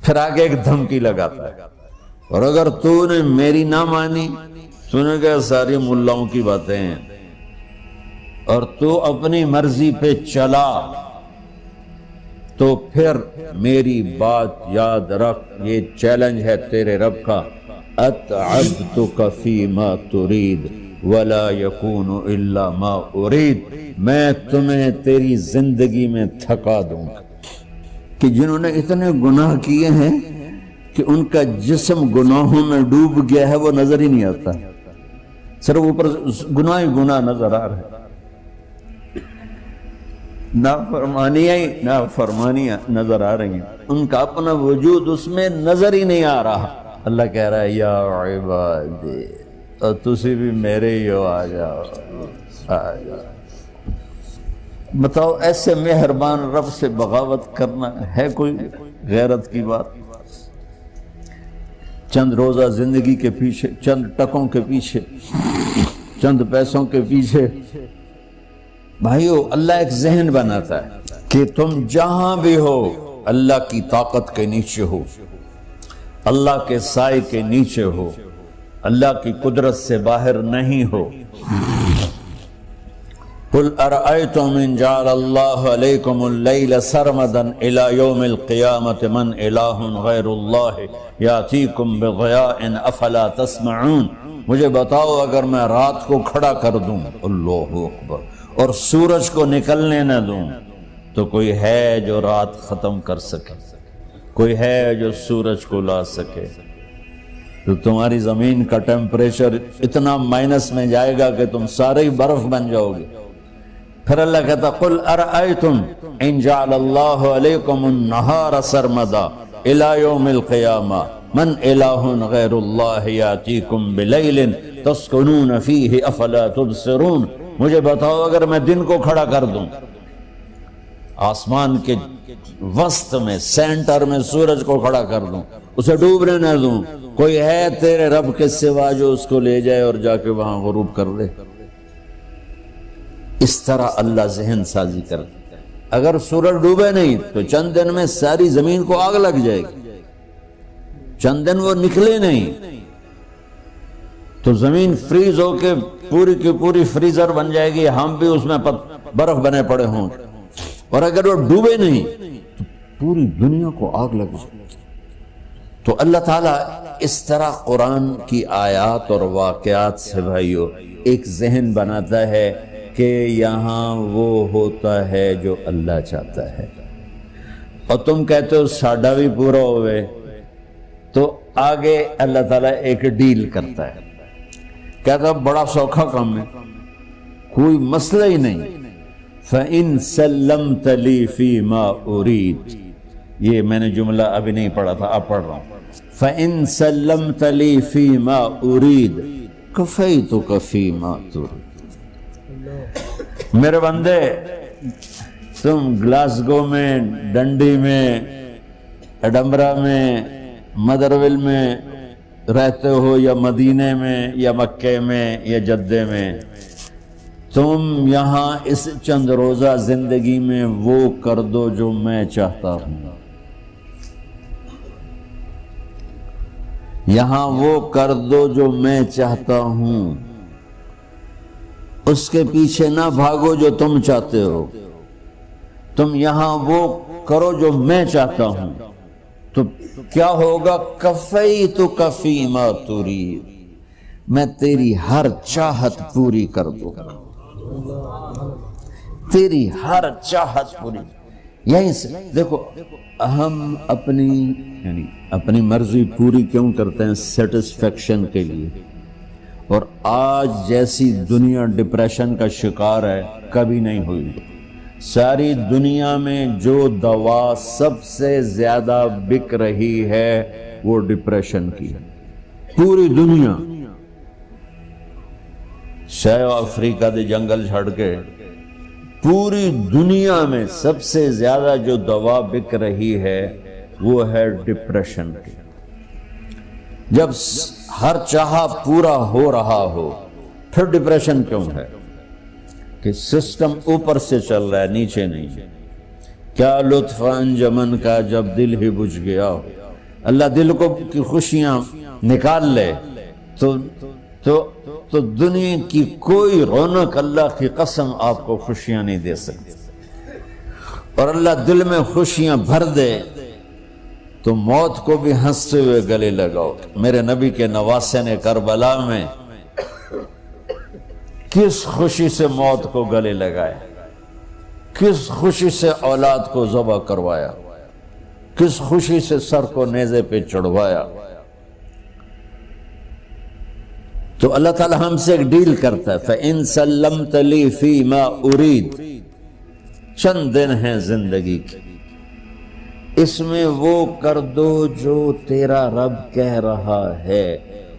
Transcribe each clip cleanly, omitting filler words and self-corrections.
پھر آگے ایک دھمکی لگاتا ہے، اور اگر تو نے میری نہ مانی، تو نے کہا ساری ملاؤں کی باتیں ہیں، اور تو اپنی مرضی پہ چلا، تو پھر میری بات یاد رکھ، یہ چیلنج ہے تیرے رب کا، اتعبتک فیما ترید ولا یکون الا ما ارید، میں تمہیں تیری زندگی میں تھکا دوں گا۔ کہ جنہوں نے اتنے گناہ کیے ہیں کہ ان کا جسم گناہوں میں ڈوب گیا ہے، وہ نظر ہی نہیں آتا، صرف اوپر گناہ ہی گناہ نظر آ رہا ہے، نافرمانیاں نظر آ رہی ہیں، ان کا اپنا وجود اس میں نظر ہی نہیں آ رہا۔ اللہ کہہ رہا ہے یا عبادی، اور تسی بھی میرے ہی ہو، آ جاؤ آ جاؤ۔ بتاؤ ایسے مہربان رب سے بغاوت کرنا ہے کوئی غیرت کی بات؟ چند روزہ زندگی کے پیچھے، چند ٹکوں کے پیچھے، چند پیسوں کے پیچھے، بھائیو اللہ ایک ذہن بناتا ہے کہ تم جہاں بھی ہو اللہ کی طاقت کے نیچے ہو، اللہ کے سائے کے نیچے ہو، اللہ کی قدرت سے باہر نہیں ہو۔ قل ارأيتم ان جعل الله عليكم الليل سرمدا الى يوم القيامة من اله غير الله ياتيكم بضياء افلا تسمعون، مجھے بتاؤ اگر میں رات کو کھڑا کر دوں، اللہ اکبر، اور سورج کو نکلنے نہ دوں، تو کوئی ہے جو رات ختم کر سکے؟ کوئی ہے جو سورج کو لا سکے؟ تو تمہاری زمین کا ٹیمپریچر اتنا مائنس میں جائے گا کہ تم سارے ہی برف بن جاؤ گے۔ پھر اللہ کہتا قل ارأیتم ان جعل اللہ علیکم النہار سرمدا الى یوم القیامہ من الہ غیر اللہ یاتیکم بلیل تسکنون فیہ افلا تبصرون، مجھے بتاؤ اگر میں دن کو کھڑا کر دوں، آسمان کے وسط میں سینٹر میں سورج کو کھڑا کر دوں، اسے ڈوبنے نہ دوں، کوئی ہے تیرے رب کے سوا جو اس کو لے جائے اور جا کے وہاں غروب کر دے؟ اس طرح اللہ ذہن سازی کرتا ہے۔ اگر سورج ڈوبے نہیں تو چند دن میں ساری زمین کو آگ لگ جائے گی، چند دن وہ نکلے نہیں تو زمین فریز ہو کے پوری کی پوری فریزر بن جائے گی، ہم بھی اس میں برف بنے پڑے ہوں، اور اگر وہ ڈوبے نہیں تو پوری دنیا کو آگ لگ جائے گی۔ تو اللہ تعالیٰ اس طرح قرآن کی آیات اور واقعات سے بھائیو ایک ذہن بناتا ہے کہ یہاں وہ ہوتا ہے جو اللہ چاہتا ہے، اور تم کہتے ہو ساڈا بھی پورا ہوئے، تو آگے اللہ تعالیٰ ایک ڈیل کرتا ہے، کہتا ہے بڑا سوکھا کام ہے، کوئی مسئلہ ہی نہیں، فَإِن سَلَّمْتَ لِي فِي مَا أُرِيد، یہ میں نے جملہ ابھی نہیں پڑھا تھا، اب پڑھ رہا ہوں، فَإِن سَلَّمْتَ لِي فِي مَا أُرِيد كَفَيْتُكَ فِي مَا تُرِيد۔ میرے بندے، تم گلاسگو میں، ڈنڈی میں، ایڈمبرا میں، مدرول میں رہتے ہو، یا مدینے میں، یا مکے میں، یا جدے میں، تم یہاں اس چند روزہ زندگی میں وہ کر دو جو میں چاہتا ہوں، یہاں وہ کر دو جو میں چاہتا ہوں، اس کے پیچھے نہ بھاگو جو تم چاہتے ہو، تم یہاں وہ کرو جو میں چاہتا ہوں، تو کیا ہوگا؟ کفیتک فیما ترید، میں تیری ہر چاہت پوری کر دوں گا، تیری ہر چاہت پوری۔ یہیں سے دیکھو ہم اپنی مرضی پوری کیوں کرتے ہیں؟ سیٹسفیکشن کے لیے۔ اور آج جیسی دنیا ڈپریشن کا شکار ہے کبھی نہیں ہوئی۔ ساری دنیا میں جو دوا سب سے زیادہ بک رہی ہے وہ ڈپریشن کی، پوری دنیا، شاید افریقہ دے جنگل چھڑ کے پوری دنیا میں سب سے زیادہ جو دوا بک رہی ہے وہ ہے ڈپریشن کی۔ جب ہر چاہا پورا ہو رہا ہو پھر ڈپریشن کیوں ہے؟ کہ سسٹم اوپر سے چل رہا ہے، نیچے نہیں۔ کیا لطف انجمن کا جب دل ہی بجھ گیا، اللہ دل کو کی خوشیاں نکال لے تو دنیا کی کوئی رونق اللہ کی قسم آپ کو خوشیاں نہیں دے سکتی، اور اللہ دل میں خوشیاں بھر دے تو موت کو بھی ہنستے ہوئے گلے لگاؤ۔ میرے نبی کے نواسے نے کربلا میں کس خوشی سے موت کو گلے لگائے، کس خوشی سے اولاد کو ذبح کروایا، کس خوشی سے سر کو نیزے پہ چڑھوایا۔ تو اللہ تعالی ہم سے ایک ڈیل کرتا ہے، فَإِن سَلَّمْتَ لِي فِي مَا أُرِيد، چند دن ہیں زندگی کے، اس میں وہ کر دو جو تیرا رب کہہ رہا ہے۔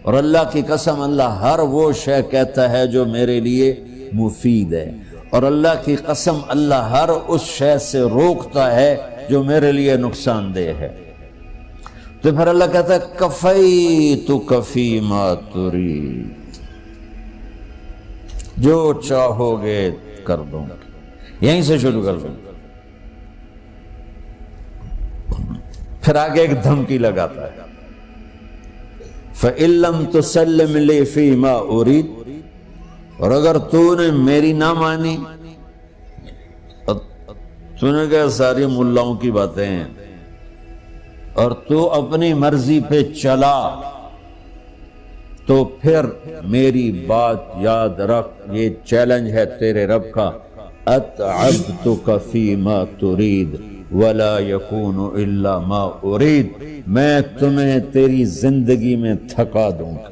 اور اللہ کی قسم اللہ ہر وہ شے کہتا ہے جو میرے لیے مفید ہے، اور اللہ کی قسم اللہ ہر اس شے سے روکتا ہے جو میرے لیے نقصان دہ ہے۔ تو پھر اللہ کہتا ہے کفیتک فی ما ترید، جو چاہو گے کر دوں گا۔ یہیں سے شروع کر دوں گا، پھر آگے ایک دھمکی لگاتا ہے، فَإِن لَّمْ تُسَلِّمْ لِي فِي مَا أُرِيدُ، اور اگر تو نے میری نہ مانی، تو نے کہا ساری ملاؤں کی باتیں ہیں، اور تو اپنی مرضی پہ چلا، تو پھر میری بات یاد رکھ، یہ چیلنج ہے تیرے رب کا، اتعبتک فی ما ترید ولا یکون الا ما ارید، میں تمہیں تیری زندگی میں تھکا دوں گا،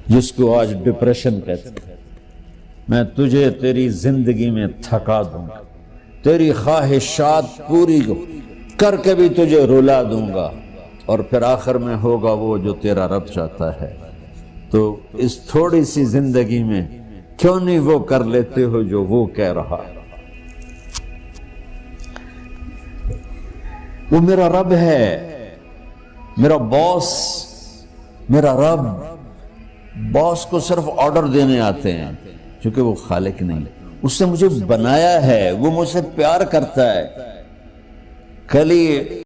جس کو آج ڈپریشن کہتے ہیں، میں تجھے تیری زندگی میں تھکا دوں گا، تیری خواہشات پوری کر کے بھی تجھے رلا دوں گا، اور پھر آخر میں ہوگا وہ جو تیرا رب چاہتا ہے۔ تو اس تھوڑی سی زندگی میں کیوں نہیں وہ کر لیتے ہو جو وہ کہہ رہا ہے؟ وہ میرا رب ہے، میرا باس، میرا رب۔ باس کو صرف آرڈر دینے آتے ہیں، چونکہ وہ خالق نہیں، اس نے مجھے بنایا ہے، وہ مجھ سے پیار کرتا ہے۔ کل ہی